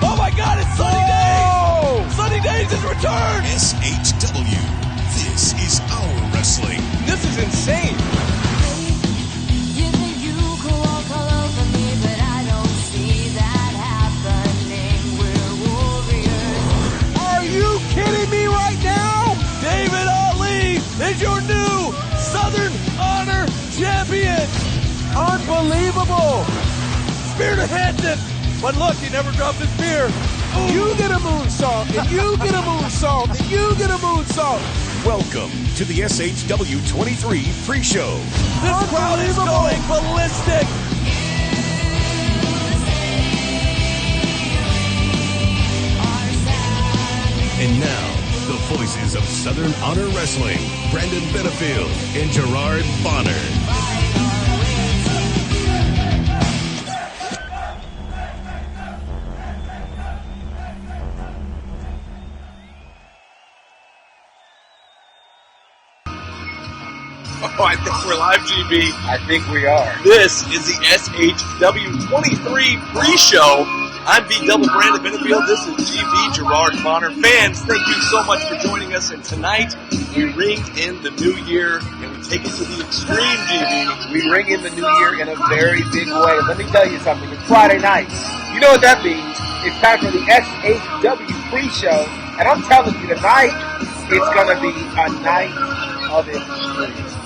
Oh my God, it's Sunny Days! Sunny Days has returned! SHW, this is our wrestling. This is insane! You think you could walk all over me, but I don't see that happening. We're warriors. Are you kidding me right now? David Ali is your new Southern Honor Champion! Unbelievable! Spear to Hanson! But look, he never dropped his spear. Ooh. You get a moonsault, and you get a moonsault, and you get a moonsault. Welcome to the SHW23 pre-show. This crowd is going ballistic. And now, the voices of Southern Honor Wrestling, Brandon Benefield and Gerard Bonner. Oh, I think we're live, GB. I think we are. This is the SHW23 pre-show. I'm B-Double Brandon Benefield. This is GB Gerard Bonner. Fans, thank you so much for joining us. And tonight, we ring in the new year, and we take it to the extreme, GB. We ring in the new year in a very big way. Let me tell you something. It's Friday night. You know what that means? It's time for the SHW pre-show. And I'm telling you, tonight, it's going to be a night of extreme.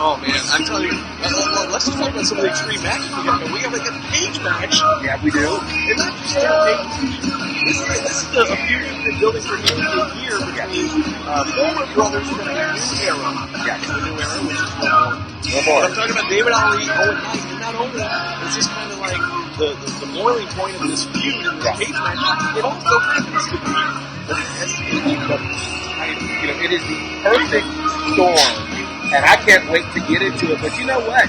Oh, man, I'm telling you, let's just talk about some of the extreme matches we got. We have like a cage match. Yeah, we do. And not just a cage. This is a feud we've been building for nearly a year between former brothers from the new era. Yeah, the new era, which is no more. I'm talking about David Ali, Owen Knight, and not only that, it's just kind of like the boiling point of this feud in this cage match. It also happens to be the SHW title. You know, it is the perfect storm. And I can't wait to get into it. But you know what?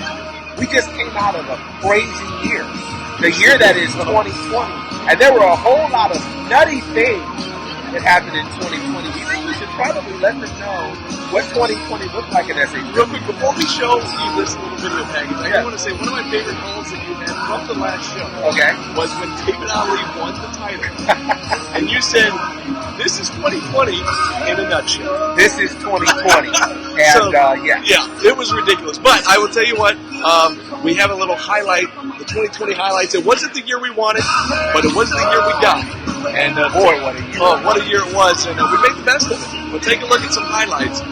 We just came out of a crazy year. The year that is 2020. And there were a whole lot of nutty things that happened in 2020. We think we should probably let them know what 2020 looked like in SHW. Real quick, before we show you this little video package, I do want to say one of my favorite calls that you had from the last show was when David Ali won the title. And you said, this is 2020 in a nutshell. This is 2020. And, so, yeah, it was ridiculous. But I will tell you what, we have a little highlight, the 2020 highlights. It wasn't the year we wanted, but it was the year we got. And boy, what a year. Oh, what a year it was. And we made the best of it. We'll take a look at some highlights of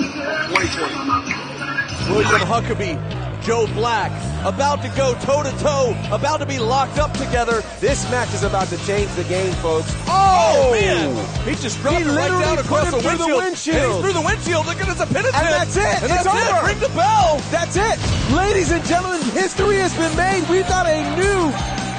2020. William Huckabee, Joe Black, about to go toe-to-toe, about to be locked up together. This match is about to change the game, folks. Oh, man! He just dropped it right literally down across put him the through windshield. the windshield. And he's through the windshield. Look at this, a penitent. And that's it. And It's that's over. it. Ring the bell. That's it. Ladies and gentlemen, history has been made. We've got a new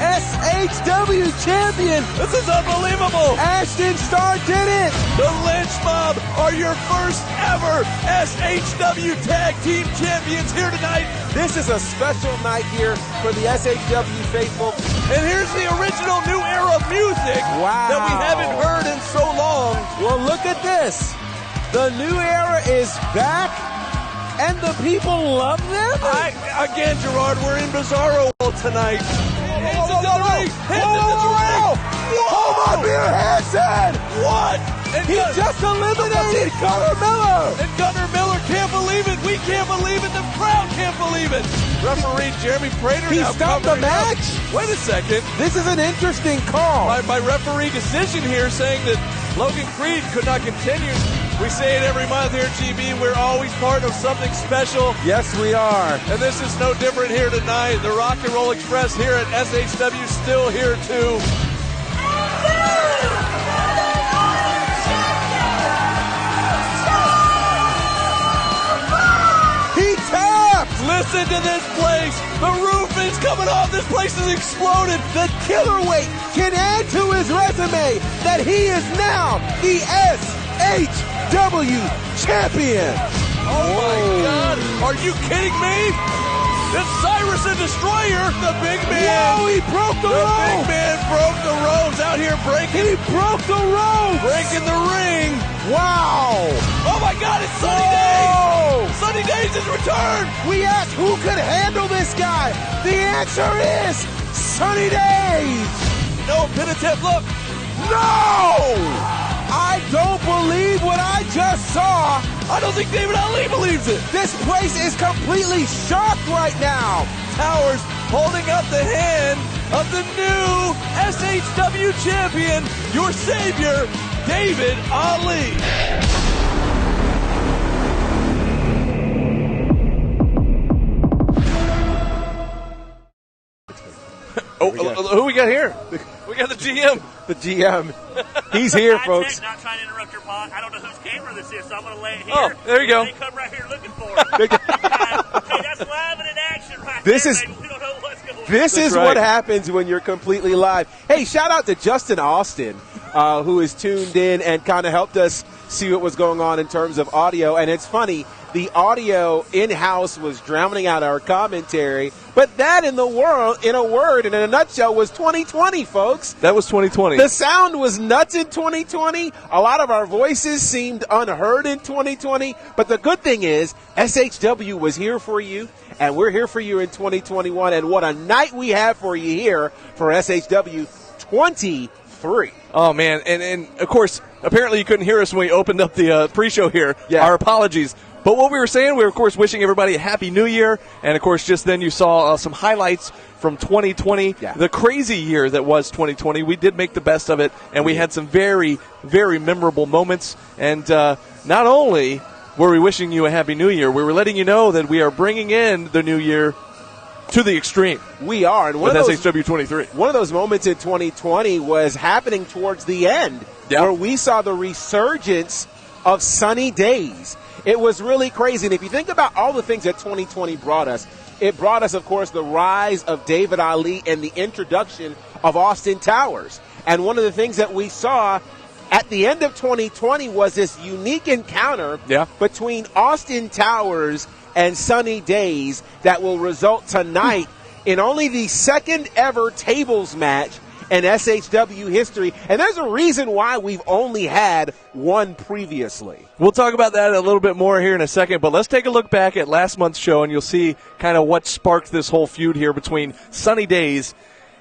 SHW champion. This is unbelievable. Ashton Starr did it. The Lynch Mob are your first ever SHW Tag Team Champions here tonight. This is a special night here for the SHW faithful. And here's the original new era music that we haven't heard in so long. Well, look at this. The new era is back, and the people love them. Again, Gerard, we're in Bizarro tonight. Hanson's in the ring. Hanson's in the ring. Hold on, Beer Hanson. What? And He just eliminated Gunnar Miller. And Gunnar Miller can't believe it. We can't believe it. The crowd can't believe it. Referee Jeremy Prater He now stopped the covering up. match. Wait a second. This is an interesting call. My referee decision here saying that Logan Creed could not continue. We say it every month here at GB. We're always part of something special. Yes, we are. And this is no different here tonight. The Rock and Roll Express here at SHW still here too. He tapped. Listen to this place. The roof is coming off. This place has exploded. The killer weight can add to his resume that he is now the SHW champion. Oh my God. Are you kidding me? It's Cyrus the Destroyer, the big man. Whoa, he broke the The rope. big man broke the ropes out here breaking. He broke the rope. Breaking the ring. Wow. Oh my God, it's Sunny Days. Sunny Days has returned. We asked who could handle this. this guy? The answer is Sunny Days. No, Penitent, look. No! I don't believe what I just saw. I don't think David Ali believes it. This place is completely shocked right now. Towers holding up the hand of the new SHW champion, your savior, David Ali. Who we got here? We got the GM. The GM. He's here, folks. Not trying to interrupt your pod. I don't know whose camera this is, so I'm going to lay it here. Oh, there you go. They come right here looking for it. Hey, that's live and in action right This there, is- baby. We don't know what's going on. This is right. what happens when you're completely live. Hey, shout out to Justin Austin, who is tuned in and kind of helped us see what was going on in terms of audio. And it's funny, the audio in-house was drowning out our commentary, but that in a word, and in a nutshell, was 2020, folks. That was 2020. The sound was nuts in 2020. A lot of our voices seemed unheard in 2020. But the good thing is, SHW was here for you, and we're here for you in 2021. And what a night we have for you here for SHW 23. Oh, man. And of course, apparently you couldn't hear us when we opened up the pre-show here. Yeah. Our apologies. But what we were saying, we were, of course, wishing everybody a Happy New Year. And, of course, just then you saw some highlights from 2020, Yeah. the crazy year that was 2020. We did make the best of it, and we had some very, very memorable moments. And not only were we wishing you a Happy New Year, we were letting you know that we are bringing in the new year to the extreme We are. And with SHW23. one of those moments in 2020 was happening towards the end, Yeah. where we saw the resurgence of Sunny Days. It was really crazy. And if you think about all the things that 2020 brought us, it brought us, of course, the rise of David Ali and the introduction of Austin Towers. And one of the things that we saw at the end of 2020 was this unique encounter Yeah. between Austin Towers and Sunny Days that will result tonight in only the second ever tables match in SHW history. And there's a reason why we've only had one previously. We'll talk about that a little bit more here in a second, but let's take a look back at last month's show, and you'll see kind of what sparked this whole feud here between Sunny Days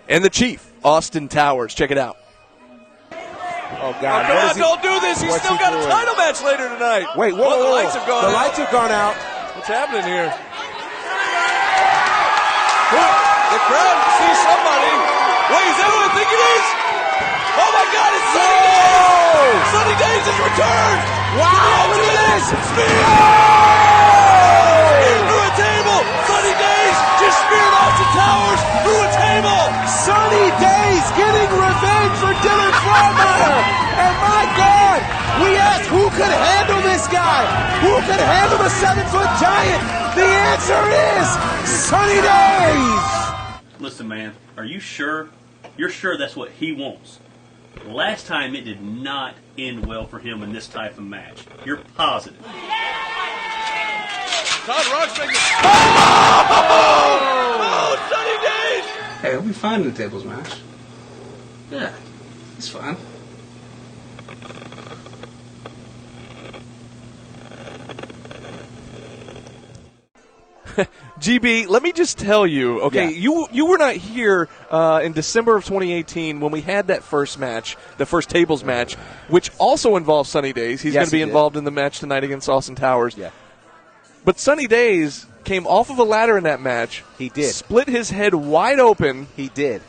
and the Chief, Austin Towers. Check it out. Oh, God. Come on, don't do this. He's what's still he got a doing? title match later tonight. Wait, whoa, Oh, the whoa, lights have gone The out. lights have gone out. What's happening here? The crowd sees somebody. Wait, is that who I think it is? Oh, my God, it's Sunny Days! Sunny Days has returned! Wow, look at this. Spear! Through a table! Sunny Days just speared Austin Towers through a table! Sunny Days getting revenge for Dylan Frommeyer. And my God, we asked who could handle this guy? Who could handle a 7-foot giant? The answer is Sunny Days. Listen, man, are you sure? You're sure that's what he wants? Last time it did not end well for him in this type of match. You're positive. Todd Rock's making... Oh, Sunny Days! Hey, he'll be fine in the tables match. Yeah, he's fine. GB, let me just tell you, okay, you were not here in December of 2018 when we had that first match, the first tables match, which also involves Sunny Days. He's Yes, going to be he did. involved in the match tonight against Austin Towers. Yeah. But Sunny Days came off of a ladder in that match. He did. Split his head wide open. He did.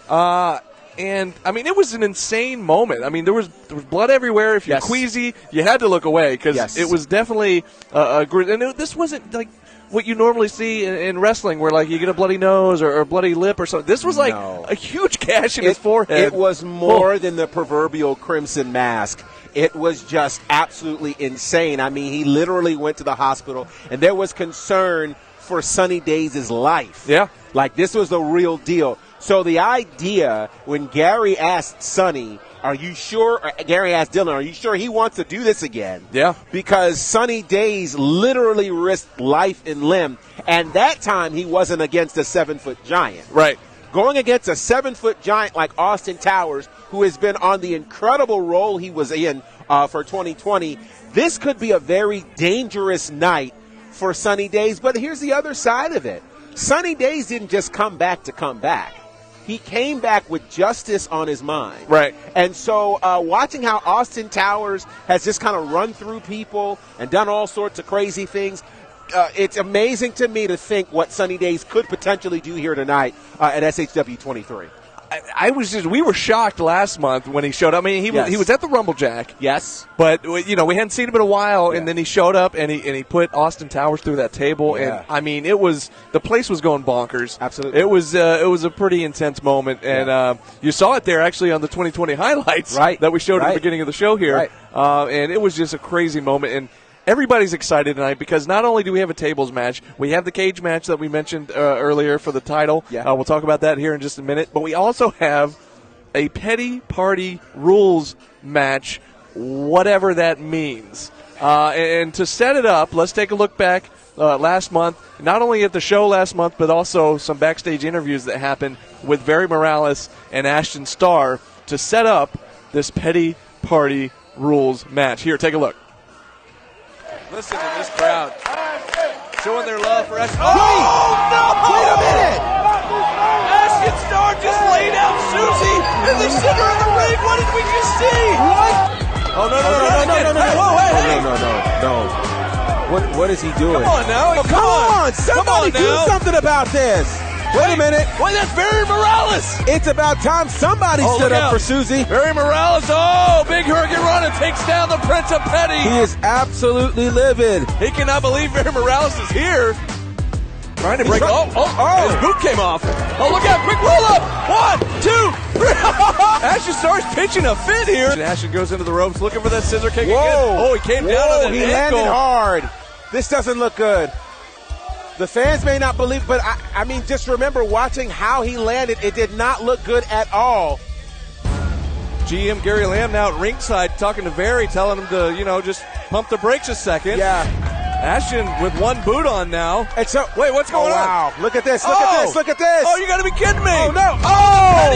And, I mean, it was an insane moment. I mean, there was blood everywhere. If you're Yes. queasy, you had to look away because Yes. it was definitely a grit. And this wasn't like what you normally see in wrestling where, like, you get a bloody nose or a bloody lip or something. This was like No. a huge gash in his forehead. It was more than the proverbial crimson mask. It was just absolutely insane. I mean, he literally went to the hospital, and there was concern for Sunny Days' life. Yeah. Like, this was the real deal. So the idea, when Gary asked Sunny, are you sure, or Gary asked Dylan, are you sure he wants to do this again? Yeah. Because Sunny Days literally risked life and limb, and that time he wasn't against a 7-foot giant. Right. Going against a 7-foot giant like Austin Towers, who has been on the incredible role he was in for 2020, this could be a very dangerous night for Sunny Days. But here's the other side of it. Sunny Days didn't just come back to come back. He came back with justice on his mind. Right. And so watching how Austin Towers has just kind of run through people and done all sorts of crazy things, it's amazing to me to think what Sunny Days could potentially do here tonight at SHW23. We were shocked last month when he showed up. I mean, he was at the Rumble Jack. Yes. But, we hadn't seen him in a while, and then he showed up, and he put Austin Towers through that table. Yeah. And, I mean, the place was going bonkers. Absolutely. It was a pretty intense moment, and you saw it there, actually, on the 2020 highlights that we showed at the beginning of the show here. Right. And it was just a crazy moment, and everybody's excited tonight because not only do we have a tables match, we have the cage match that we mentioned earlier for the title. Yeah. We'll talk about that here in just a minute. But we also have a Petty Party Rules match, whatever that means. And to set it up, let's take a look back last month, not only at the show last month, but also some backstage interviews that happened with Very Morales and Ashton Starr to set up this Petty Party Rules match. Here, take a look. Listen to this crowd showing their love for Ashton. Oh, no! Wait a minute! Ashton Starr just laid out Susie in the center of the ring. What did we just see? What? Oh, no. Whoa, hey. No. What is he doing? Come on now. Come on! Somebody do something about this! Wait a minute. Wait, that's Barry Morales. It's about time somebody stood up for Susie. Barry Morales, big hurricane run and takes down the Prince of Petty. He is absolutely livid. He cannot believe Barry Morales is here. Trying to break. His boot came off. Oh, look out. Quick roll up. 1, 2, 3. Ashton Starr's pitching a fit here. And Ashton goes into the ropes looking for that scissor kick again. Oh, he came down on the He ankle. landed hard. This doesn't look good. The fans may not believe, but I mean, just remember watching how he landed. It did not look good at all. GM Gary Lamb now at ringside talking to Barry, telling him to, just pump the brakes a second. Yeah. Ashton with one boot on now. And so, wait, what's going on? Wow. Look at this. Look at this. Look at this. Oh, you got to be kidding me. Oh, no. Oh!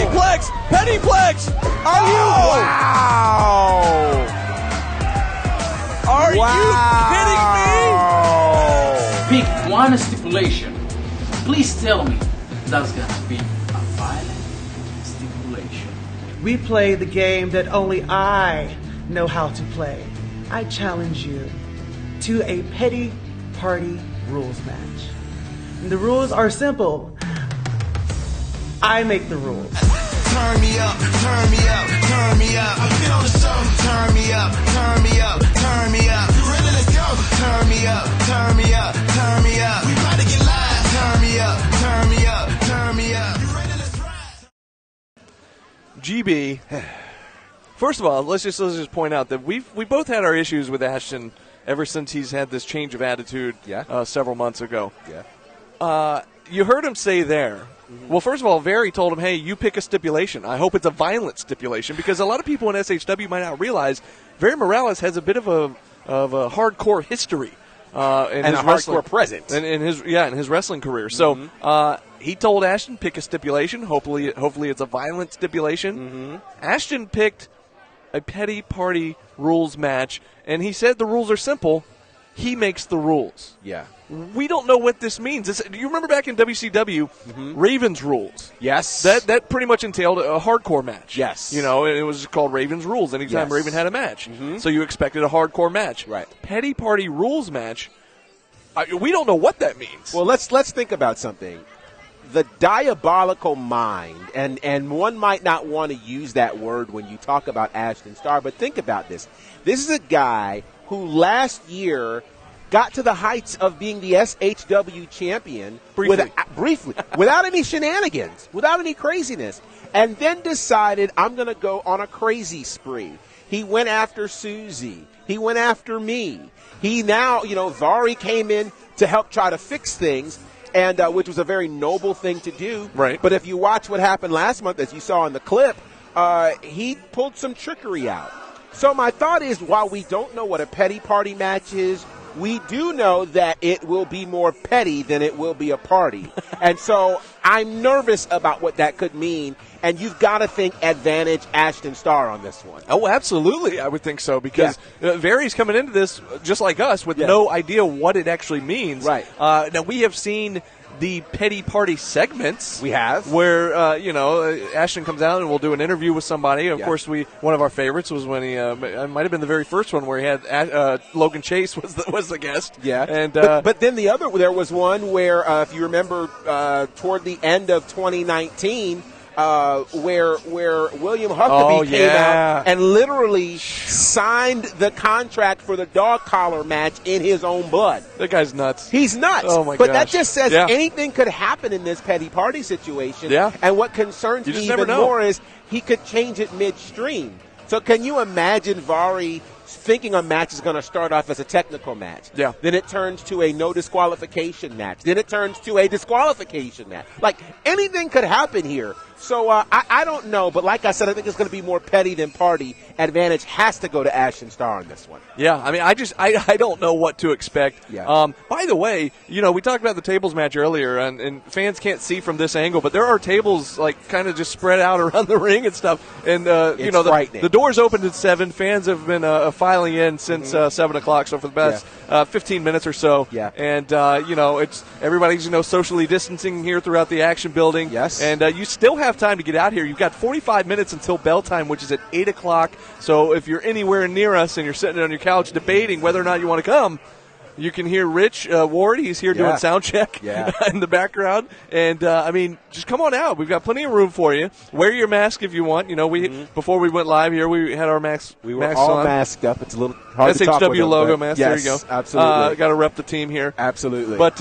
Pettyplex. Are you? Wow. Are you kidding me? Pick one stipulation. Please tell me that's gonna be a violent stipulation. We play the game that only I know how to play. I challenge you to a Petty Party Rules match. And the rules are simple. I make the rules. Turn me up, turn me up, turn me up. I've been on the show. Turn me up, turn me up, turn me up. You ready? Let's go. Turn me up, turn me up, turn me up. We about to get live. Turn me up, turn me up, turn me up. You ready? Let's ride. GB. First of all, let's just point out that we both had our issues with Ashton ever since he's had this change of attitude several months ago. Yeah. You heard him say there. Well, first of all, Very told him, hey, you pick a stipulation. I hope it's a violent stipulation, because a lot of people in SHW might not realize Very Morales has a bit of a hardcore history. And a hardcore presence. In his wrestling career. So he told Ashton, pick a stipulation. Hopefully it's a violent stipulation. Ashton picked a Petty Party Rules match, and he said the rules are simple. He makes the rules. Yeah. We don't know what this means. Do you remember back in WCW, Ravens Rules? Yes. That pretty much entailed a hardcore match. Yes. It was called Ravens Rules anytime Raven had a match. So you expected a hardcore match. Right. Petty Party Rules match, we don't know what that means. Well, let's think about something. The diabolical mind, and one might not want to use that word when you talk about Ashton Starr, but think about this. This is a guy who last year got to the heights of being the SHW champion briefly, without any shenanigans, without any craziness, and then decided, I'm going to go on a crazy spree. He went after Susie. He went after me. He now, Vari came in to help try to fix things, and which was a very noble thing to do. Right. But if you watch what happened last month, as you saw in the clip, he pulled some trickery out. So my thought is, while we don't know what a petty party match is, we do know that it will be more petty than it will be a party. And so I'm nervous about what that could mean, and you've got to think advantage Ashton Starr on this one. Oh, absolutely. I would think so, because Vary's coming into this just like us with no idea what it actually means. Right. Now, we have seen the Petty Party segments. We have. Where, Ashton comes out and we'll do an interview with somebody. Of Yeah. course, one of our favorites was when he, it might have been the very first one where he had Logan Chase was the guest. Yeah. And, but then there was one where, if you remember, toward the end of 2019, where William Huckabee came out and literally signed the contract for the dog collar match in his own blood. That guy's nuts. He's nuts. Oh my but gosh. that just says Yeah. anything could happen in this Petty Party situation. Yeah. And what concerns You me just never even know. more is he could change it midstream. So can you imagine Vari thinking a match is going to start off as a technical match? Yeah. Then it turns to a no disqualification match. Then it turns to a disqualification match. Like, anything could happen here. So I don't know, but like I said, I think it's going to be more Petty than Party. Advantage has to go to Ashton Starr on this one. Yeah, I mean, I don't know what to expect. Yeah. By the way, we talked about the tables match earlier, and fans can't see from this angle, but there are tables like kind of just spread out around the ring and stuff. And It's frightening. the doors opened at 7. Fans have been filing in since 7 o'clock, so for the past 15 minutes or so. Yeah. And it's everybody's socially distancing here throughout the action building. Yes. And you still have time to get out here. You've got 45 minutes until bell time, which is at 8 o'clock. So if you're anywhere near us and you're sitting on your couch debating whether or not you want to come, you can hear Rich Ward. He's here doing sound check in the background. And, just come on out. We've got plenty of room for you. Wear your mask if you want. Before we went live here, we had our masks We were masks all on. masked up. It's a little hard to talk with SHW them, logo but mask. Yes, There you go. absolutely. Got to rep the team here. Absolutely. But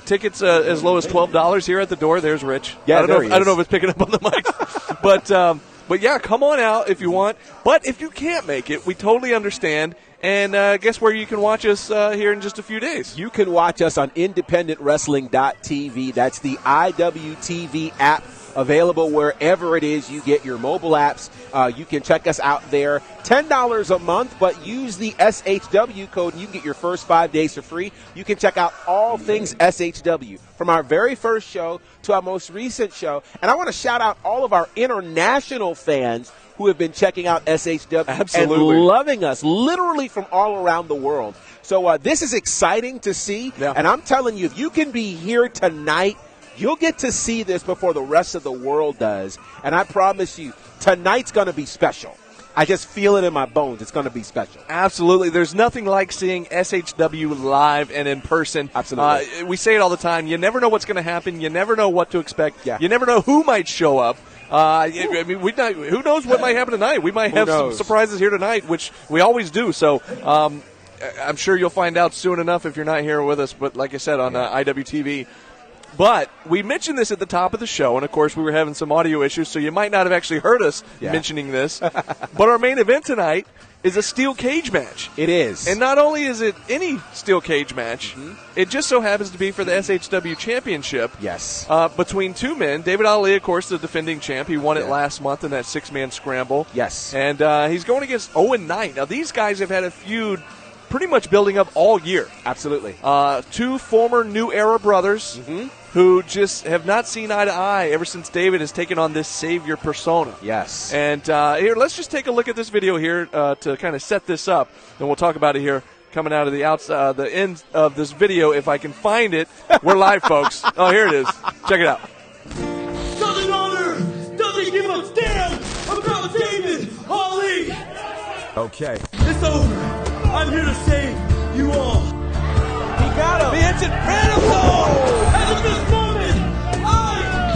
tickets as low as $12 here at the door. There's Rich. Yeah, I don't there know. he I don't is. know if it's picking up on the mic, but yeah, come on out if you want. But if you can't make it, we totally understand. And guess where you can watch us here in just a few days? You can watch us on independentwrestling.tv. That's the IWTV app, available wherever it is you get your mobile apps. You can check us out there. $10 a month, but use the SHW code and you can get your first 5 days for free. You can check out all things SHW, from our very first show to our most recent show. And I want to shout out all of our international fans who have been checking out SHW Absolutely. and loving us, literally from all around the world. So this is exciting to see. Yeah. And I'm telling you, if you can be here tonight, you'll get to see this before the rest of the world does. And I promise you, tonight's going to be special. I just feel it in my bones. It's going to be special. Absolutely. There's nothing like seeing SHW live and in person. Absolutely. We say it all the time. You never know what's going to happen. You never know what to expect. Yeah. You never know who might show up. Who knows what might happen tonight? We might have some knows? surprises here tonight, which we always do. So I'm sure you'll find out soon enough if you're not here with us. But like I said, on IWTV. But we mentioned this at the top of the show, and of course we were having some audio issues, so you might not have actually heard us mentioning this. But our main event tonight is a steel cage match. It is. And not only is it any steel cage match, it just so happens to be for the SHW championship. Yes. Between two men. David Ali, of course, the defending champ. He won it last month in that 6-man scramble. Yes. And he's going against 0-9. Now, these guys have had a feud pretty much building up all year. Absolutely. Two former New Era brothers who just have not seen eye to eye ever since David has taken on this savior persona. Yes. And here, let's just take a look at this video here to kind of set this up, and we'll talk about it here coming out of the outside, the end of this video, if I can find it. We're live, folks. Oh, here it is. Check it out. Southern Honor doesn't give a damn about David Ali. Okay. It's over. I'm here to save you all. He got him. The instant Randall. And at this moment, I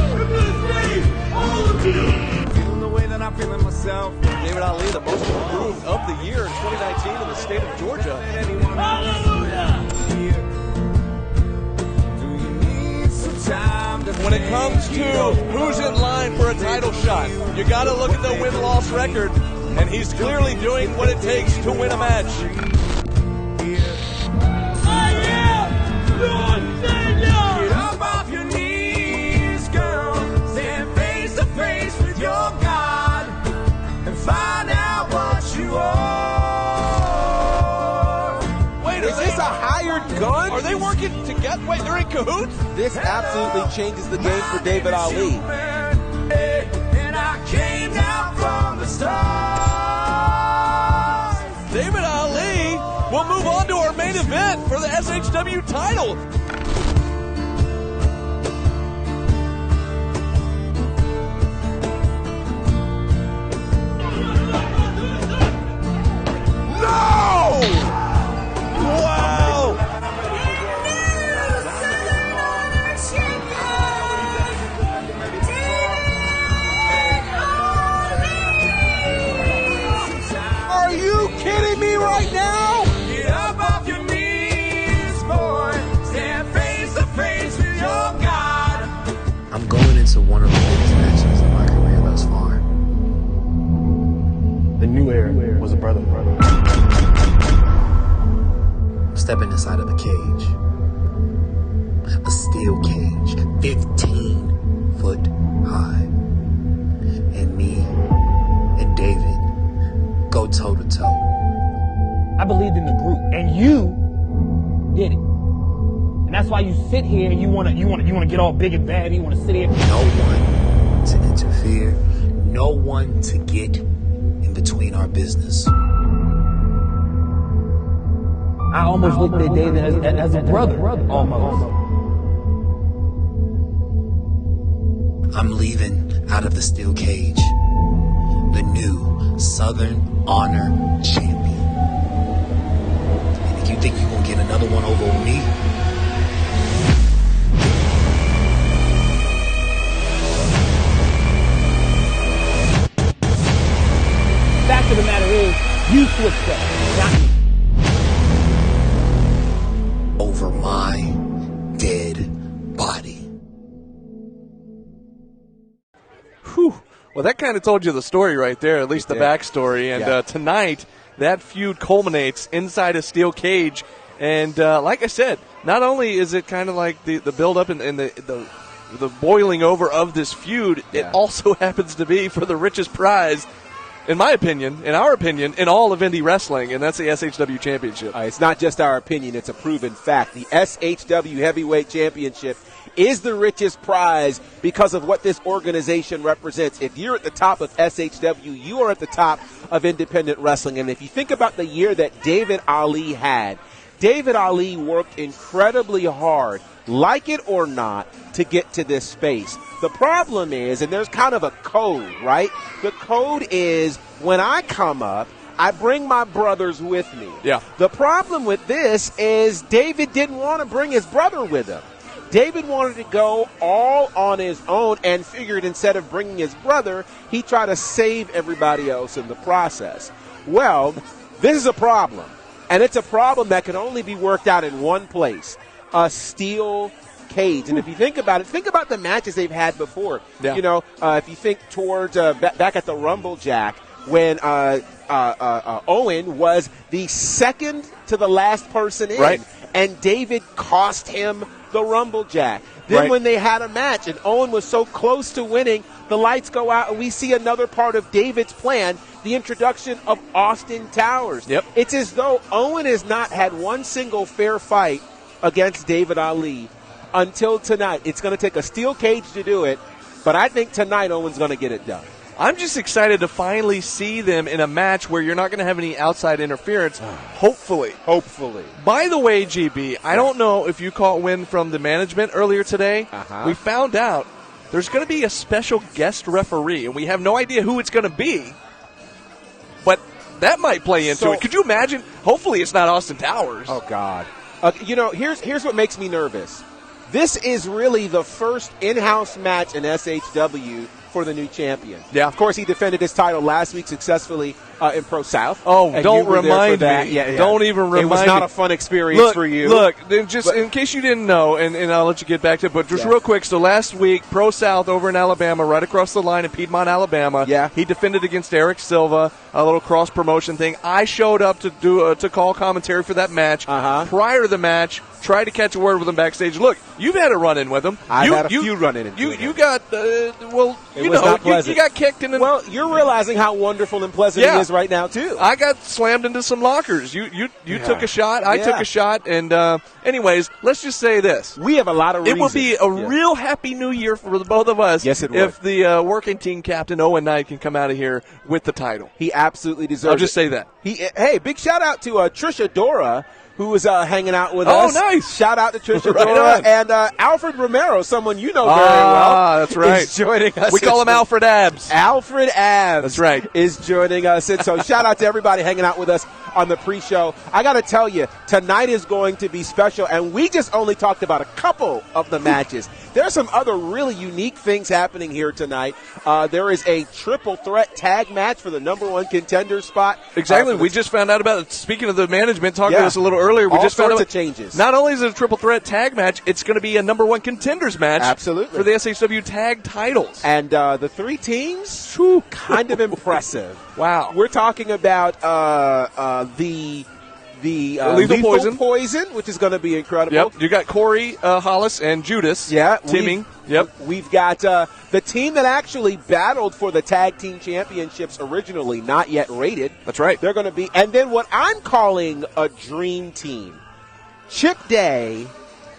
am going to save all of you. Feeling the way that I'm feeling myself. David Ali, the most improved of the year in 2019 in the state of Georgia. Hallelujah. Do you need some time to When it comes to who's in line for a title shot, you got to look at the win-loss record, and he's clearly doing what it takes to win a match. I am your savior. Get up off your knees, girl. Stand face to face with your God and find out what you are. Wait, Is this a hired gun? Are they working together? Wait, they're in cahoots? This absolutely changes the game for David Ali. And I came down from the stars. David Ali will move on to our main event for the SHW title. stepping inside of a cage. A steel cage, 15 foot high. And me and David go toe to toe. I believed in the group, and you did it. And that's why you sit here and you wanna get all big and bad. You wanna sit here. No one to interfere, no one to get in between our business. I almost looked at David as a brother, almost. I'm leaving out of the steel cage, the new Southern Honor champion. And if you think you're gonna get another one over on me, Fact of the matter is, you switched up, not me. over my dead body. Whew. Well, that kind of told you the story right there, at least the backstory. And tonight, that feud culminates inside a steel cage. And like I said, not only is it kind of like the build-up and the boiling over of this feud, it also happens to be for the richest prize, in my opinion, in our opinion, in all of indie wrestling, and that's the SHW Championship. It's not just our opinion, it's a proven fact. The SHW Heavyweight Championship is the richest prize because of what this organization represents. If you're at the top of SHW, you are at the top of independent wrestling. And if you think about the year that David Ali had, David Ali worked incredibly hard, like it or not, to get to this space. The problem is, and there's kind of a code, right? The code is when I come up, I bring my brothers with me. Yeah. The problem with this is David didn't want to bring his brother with him. David wanted to go all on his own and figured instead of bringing his brother, he tried to save everybody else in the process. Well, this is a problem, and it's a problem that can only be worked out in one place, a steel cage. And if you think about it, think about the matches they've had before. Yeah. You know, if you think towards back at the Rumble Jack when Owen was the second to the last person in, right, and David cost him the Rumble Jack. Then when they had a match and Owen was so close to winning, the lights go out and we see another part of David's plan, the introduction of Austin Towers. Yep. It's as though Owen has not had one single fair fight against David Ali until tonight. It's going to take a steel cage to do it, but I think tonight Owen's going to get it done. I'm just excited to finally see them in a match where you're not going to have any outside interference, hopefully. Hopefully. By the way, GB, I don't know if you caught wind from the management earlier today. We found out there's going to be a special guest referee, and we have no idea who it's going to be, but that might play into it. Could you imagine? Hopefully it's not Austin Towers. Oh, God. You know, here's what makes me nervous. This is really the first in-house match in SHW for the new champion. Yeah. Of course, he defended his title last week successfully in Pro South. Oh, and don't you were there remind for that. me. Yeah. Don't even remind me. It was not a fun experience for you. Look, just in case you didn't know, and I'll let you get back to it, but just real quick, so last week, Pro South over in Alabama, right across the line in Piedmont, Alabama, he defended against Eric Silva, a little cross-promotion thing. I showed up to do to call commentary for that match. Prior to the match, tried to catch a word with him backstage. Look, you've had a run-in with him. I've had a few run-in with him. You got, you got kicked in the... Well, you're realizing how wonderful and pleasant he is right now, too. I got slammed into some lockers. You took a shot. I took a shot. And anyways, let's just say this. We have a lot of reasons. It will be a real happy new year for the both of us. Yes, it will. If the working team captain, Owen Knight, can come out of here with the title. He absolutely deserves it. I'll just say that. Hey, big shout out to Trisha Dora, who was hanging out with us. Oh, nice. Shout out to Trisha Right Dora. on. And Alfred Romero, someone you know very well. That's right. Is joining us. We call him Alfred Abs. Alfred Abs. That's right. Is joining us. And so shout out to everybody hanging out with us on the pre-show. I got to tell you, tonight is going to be special. And we just only talked about a couple of the matches. There's some other really unique things happening here tonight. There is a triple threat tag match for the number one contender spot. Exactly. We just found out about it. Speaking of the management, talking to us a little earlier, we All just found sorts out of changes. Not only is it a triple threat tag match, it's going to be a number one contenders match. Absolutely. For the SHW tag titles. And the three teams, kind of impressive. Wow. We're talking about the the Lethal Poison, which is going to be incredible. Yep. You got Corey Hollis and Judas. Yeah, teaming. We've got the team that actually battled for the tag team championships originally, not yet rated. That's right. They're going to be, and then what I'm calling a dream team: Chip Day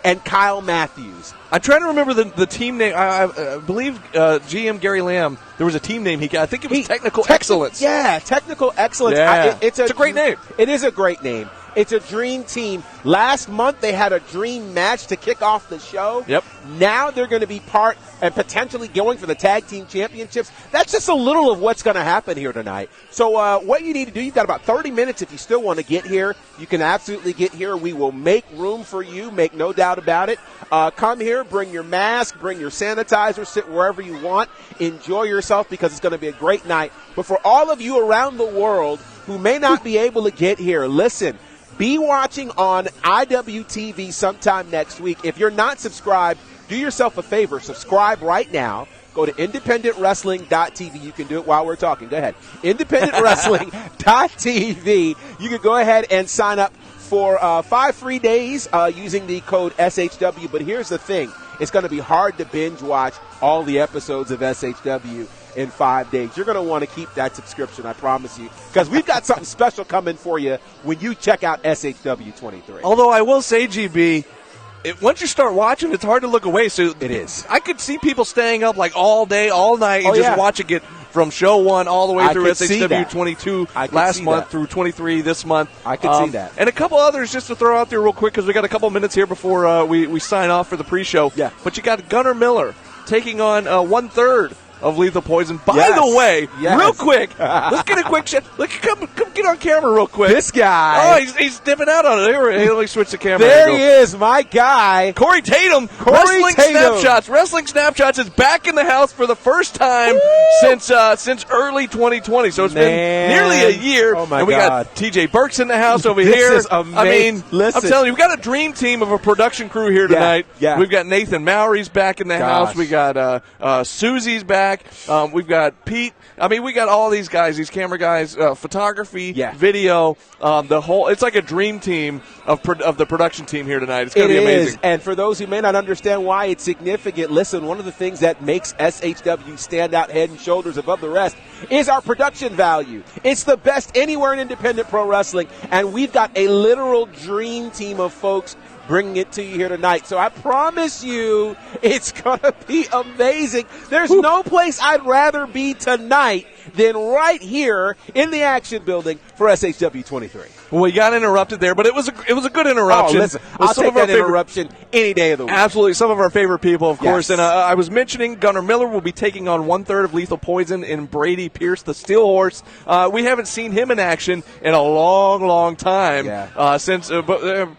and Kyle Matthews. I'm trying to remember the team name. I believe GM Gary Lamb, there was a team name he got. I think it was Technical Excellence. Yeah, Technical Excellence. Yeah. It's a great name. It is a great name. It's a dream team. Last month they had a dream match to kick off the show. Yep. Now they're going to be part and potentially going for the tag team championships. That's just a little of what's going to happen here tonight. So what you need to do, you've got about 30 minutes if you still want to get here. You can absolutely get here. We will make room for you, make no doubt about it. Come here, bring your mask, bring your sanitizer, sit wherever you want. Enjoy yourself because it's going to be a great night. But for all of you around the world who may not be able to get here, listen. Be watching on IWTV sometime next week. If you're not subscribed, do yourself a favor. Subscribe right now. Go to independentwrestling.tv. You can do it while we're talking. Go ahead. Independentwrestling.tv. You can go ahead and sign up for 5 free days using the code SHW. But here's the thing. It's going to be hard to binge watch all the episodes of SHW in 5 days. You're going to want to keep that subscription, I promise you, because we've got something special coming for you when you check out SHW23. Although I will say, GB, once you start watching, it's hard to look away. So it is. I could see people staying up like all day, all night, and just watching it from show 1 all the way through SHW22 last month through 23 this month. I could see that. And a couple others just to throw out there real quick because we got a couple minutes here before we sign off for the pre-show. Yeah. But you got Gunnar Miller taking on 1/3 of Lethal Poison. By the way, real quick, let's get a quick shot. Come get on camera real quick. This guy. Oh, he's dipping out on it. Let me switch the camera. There he is, my guy. Corey Tatum. Wrestling Snapshots. Wrestling Snapshots is back in the house for the first time since early 2020. So it's been nearly a year. Oh, my and we got TJ Burks in the house over here. This is amazing. I mean, listen. I'm telling you, we've got a dream team of a production crew here tonight. Yeah. We've got Nathan Mowry's back in the house. We got Susie's back. We've got Pete. I mean, we got all these guys, these camera guys, photography, video, the whole. It's like a dream team of the production team here tonight. It's going to be amazing. And for those who may not understand why it's significant, listen, one of the things that makes SHW stand out head and shoulders above the rest is our production value. It's the best anywhere in independent pro wrestling, and we've got a literal dream team of folks bringing it to you here tonight. So I promise you it's going to be amazing. There's no place I'd rather be tonight than right here in the Action Building for SHW23. Well, we got interrupted there, but it was a good interruption. Oh, listen, I'll take that interruption any day of the week. Absolutely. Some of our favorite people, of course. And I was mentioning Gunnar Miller will be taking on 1/3 of Lethal Poison in Brady Pierce, the Steel Horse. We haven't seen him in action in a long, long time. Since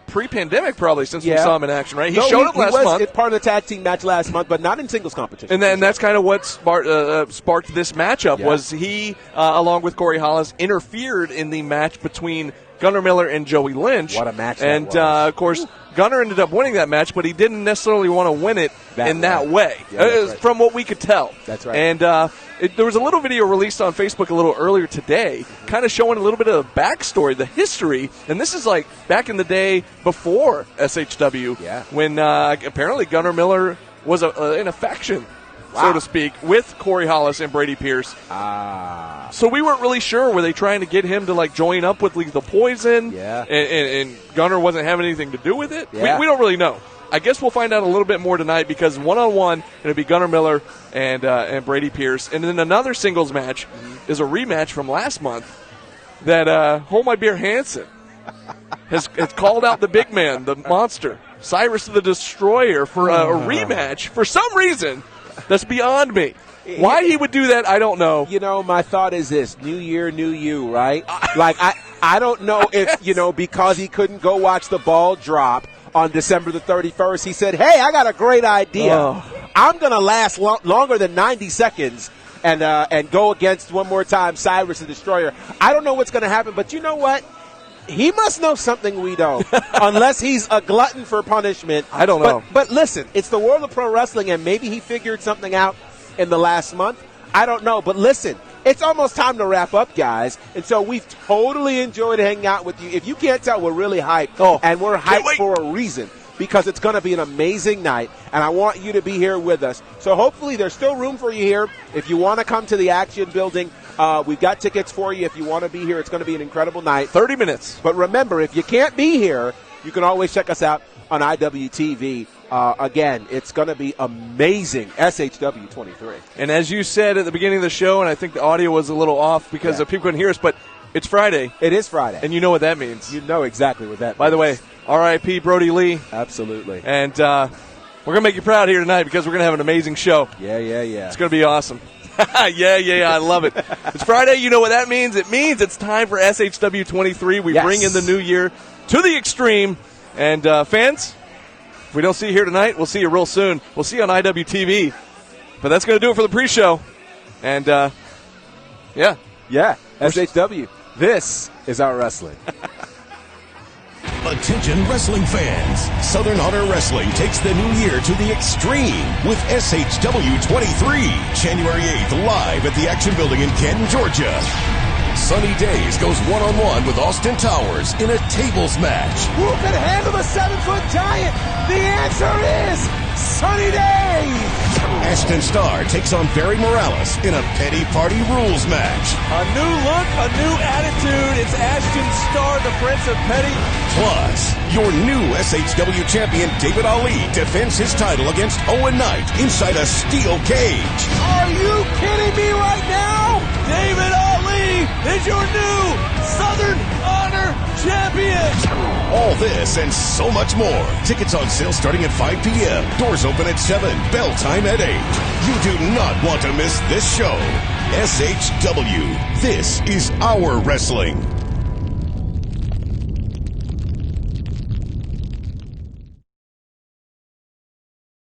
pre-pandemic, probably, since we saw him in action, right? He showed up last month. He was part of the tag team match last month, but not in singles competition. And then that's kind of what sparked this matchup was he, along with Corey Hollis, interfered in the match between Gunnar Miller and Joey Lynch. What a match and, that was. of course, Gunnar ended up winning that match, but he didn't necessarily want to win it that way. From what we could tell. That's right. And there was a little video released on Facebook a little earlier today, kind of showing a little bit of the backstory, the history. And this is like back in the day before SHW, when apparently Gunnar Miller was in a faction, so to speak, with Corey Hollis and Brady Pierce. So we weren't really sure. Were they trying to get him to like join up with Lethal Poison? And Gunnar wasn't having anything to do with it? We don't really know. I guess we'll find out a little bit more tonight because one-on-one, it'll be Gunnar Miller and Brady Pierce. And then another singles match is a rematch from last month that Hold My Beer Hansen has called out the big man, the monster, Cyrus the Destroyer, for a rematch for some reason. That's beyond me. Why he would do that, I don't know. You know, my thought is this: new year, new you, right? Like, I don't know if, because he couldn't go watch the ball drop on December the 31st, he said, hey, I got a great idea. I'm going to last longer than 90 seconds and go against, one more time, Cyrus the Destroyer. I don't know what's going to happen, but you know what? He must know something we don't, unless he's a glutton for punishment. I don't know. But listen, it's the world of pro wrestling, and maybe he figured something out in the last month. I don't know. But listen, it's almost time to wrap up, guys. And so we've totally enjoyed hanging out with you. If you can't tell, we're really hyped. And we're hyped for a reason, because it's going to be an amazing night, and I want you to be here with us. So hopefully there's still room for you here. If you want to come to the Action Building, we've got tickets for you. If you want to be here, it's going to be an incredible night. 30 minutes. But remember, if you can't be here, you can always check us out on IWTV. Again, it's going to be amazing. SHW23. And as you said at the beginning of the show, and I think the audio was a little off because people couldn't hear us, but it's Friday. It is Friday. And you know what that means. You know exactly what that means. By the way, R.I.P. Brody Lee. Absolutely. And we're going to make you proud here tonight because we're going to have an amazing show. Yeah. It's going to be awesome. Yeah, I love it. It's Friday. You know what that means. It means it's time for SHW23. We bring in the new year to the extreme. And fans, if we don't see you here tonight, we'll see you real soon. We'll see you on IWTV. But that's going to do it for the pre-show. And, Yeah, SHW. This is our wrestling. Attention wrestling fans. Southern Honor Wrestling takes the new year to the extreme with SHW23. January 8th, live at the Action Building in Canton, Georgia. Sunny Days goes one-on-one with Austin Towers in a tables match. Who can handle the 7-foot giant? The answer is Sunny Days. Ashton Starr takes on Barry Morales in a Petty Party Rules match. A new look, a new attitude. It's Ashton Starr, the Prince of Petty. Plus, your new SHW champion David Ali defends his title against Owen Knight inside a steel cage. Are you kidding me right now? David Ali is your new Southern Honor champion. All this and so much more. Tickets on sale starting at 5 p.m. Doors open at 7. Bell time at 8. You do not want to miss this show. SHW. This is our wrestling.